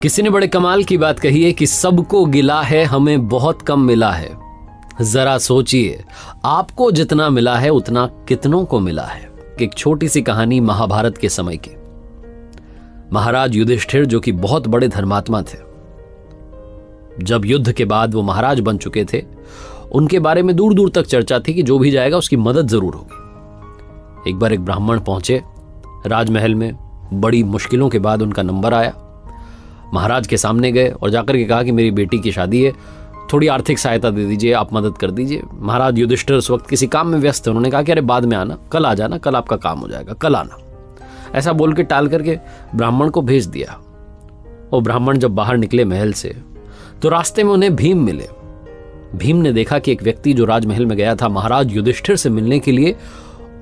किसी ने बड़े कमाल की बात कही है कि सबको गिला है, हमें बहुत कम मिला है। जरा सोचिए, आपको जितना मिला है उतना कितनों को मिला है। एक छोटी सी कहानी महाभारत के समय की। महाराज युधिष्ठिर जो कि बहुत बड़े धर्मात्मा थे, जब युद्ध के बाद वो महाराज बन चुके थे, उनके बारे में दूर दूर तक चर्चा थी कि जो भी जाएगा उसकी मदद जरूर होगी। एक बार एक ब्राह्मण पहुंचे राजमहल में, बड़ी मुश्किलों के बाद उनका नंबर आया। महाराज के सामने गए और जाकर के कहा कि मेरी बेटी की शादी है, थोड़ी आर्थिक सहायता दे दीजिए, आप मदद कर दीजिए। महाराज युधिष्ठिर उस वक्त किसी काम में व्यस्त थे। उन्होंने कहा कि अरे बाद में आना, कल आ जाना, कल आपका काम हो जाएगा, कल आना। ऐसा बोल के टाल करके ब्राह्मण को भेज दिया। और ब्राह्मण जब बाहर निकले महल से तो रास्ते में उन्हें भीम मिले। भीम ने देखा कि एक व्यक्ति जो राजमहल में गया था महाराज युधिष्ठिर से मिलने के लिए,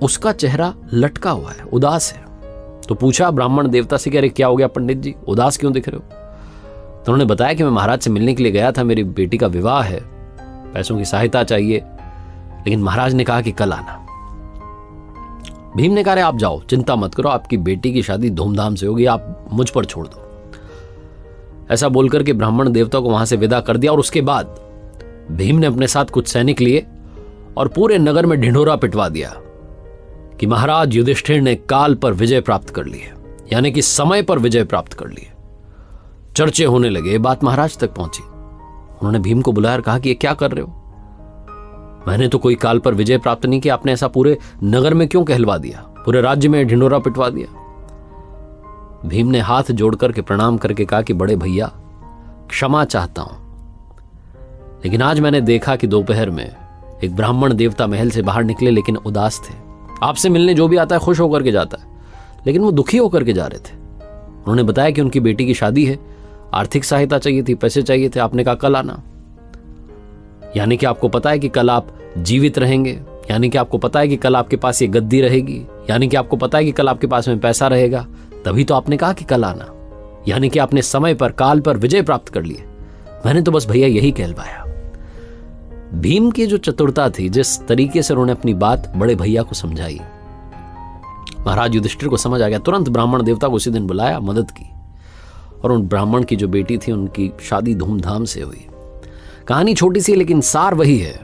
उसका चेहरा लटका हुआ है, उदास है। तो पूछा ब्राह्मण देवता से कि अरे क्या हो गया पंडित जी, उदास क्यों दिख रहे हो? तो उन्होंने बताया कि मैं महाराज से मिलने के लिए गया था, मेरी बेटी का विवाह है, पैसों की सहायता चाहिए, लेकिन महाराज ने कहा कि कल आना। भीम ने कहा अरे आप जाओ, चिंता मत करो, आपकी बेटी की शादी धूमधाम से होगी, आप मुझ पर छोड़ दो। ऐसा बोलकर के ब्राह्मण देवता को वहां से विदा कर दिया। और उसके बाद भीम ने अपने साथ कुछ सैनिक लिए और पूरे नगर में ढिंढोरा पिटवा दिया कि महाराज युधिष्ठिर ने काल पर विजय प्राप्त कर ली है, यानी कि समय पर विजय प्राप्त कर ली है। चर्चे होने लगे, बात महाराज तक पहुंची। उन्होंने भीम को बुलाया और कहा कि ये क्या कर रहे हो? मैंने तो कोई काल पर विजय प्राप्त नहीं किया, आपने ऐसा पूरे नगर में क्यों कहलवा दिया, पूरे राज्य में ढिंढोरा पिटवा दिया? भीम ने हाथ जोड़ करके प्रणाम करके कहा कि बड़े भैया, क्षमा चाहता हूं, लेकिन आज मैंने देखा कि दोपहर में एक ब्राह्मण देवता महल से बाहर निकले, लेकिन उदास थे। आपसे मिलने जो भी आता है खुश होकर के जाता है, लेकिन वो दुखी होकर के जा रहे थे। उन्होंने बताया कि उनकी बेटी की शादी है, आर्थिक सहायता चाहिए थी, पैसे चाहिए थे। आपने कहा कल आना, यानी कि आपको पता है कि कल आप जीवित रहेंगे, यानी कि आपको पता है कि कल आपके पास ये गद्दी रहेगी, यानी कि आपको पता है कि कल आपके पास में पैसा रहेगा, तभी तो आपने कहा कि कल आना, यानी कि आपने समय पर, काल पर विजय प्राप्त कर लिए। मैंने तो बस भैया यही कहलवाया। भीम की जो चतुरता थी, जिस तरीके से उन्होंने अपनी बात बड़े भैया को समझाई, महाराज युधिष्ठिर को समझ आ गया। तुरंत ब्राह्मण देवता को उसी दिन बुलाया, मदद की, और उन ब्राह्मण की जो बेटी थी उनकी शादी धूमधाम से हुई। कहानी छोटी सी, लेकिन सार वही है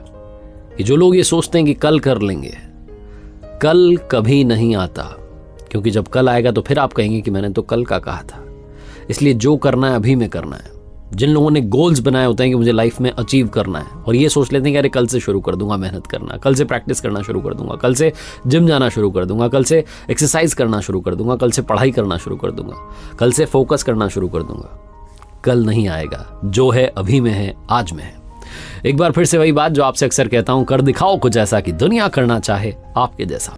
कि जो लोग ये सोचते हैं कि कल कर लेंगे, कल कभी नहीं आता, क्योंकि जब कल आएगा तो फिर आप कहेंगे कि मैंने तो कल का कहा था। इसलिए जो करना है अभी में करना है। जिन लोगों ने गोल्स बनाए होते हैं कि मुझे लाइफ में अचीव करना है, और ये सोच लेते हैं कि अरे कल से शुरू कर दूंगा मेहनत करना, कल से प्रैक्टिस करना शुरू कर दूंगा, कल से जिम जाना शुरू कर दूंगा, कल से एक्सरसाइज करना शुरू कर दूंगा, कल से पढ़ाई करना शुरू कर दूंगा, कल से फोकस करना शुरू कर दूंगा। कल नहीं आएगा, जो है अभी में है, आज में है। एक बार फिर से वही बात जो आपसे अक्सर कहता हूं, कर दिखाओ कुछ ऐसा कि दुनिया करना चाहे आपके जैसा।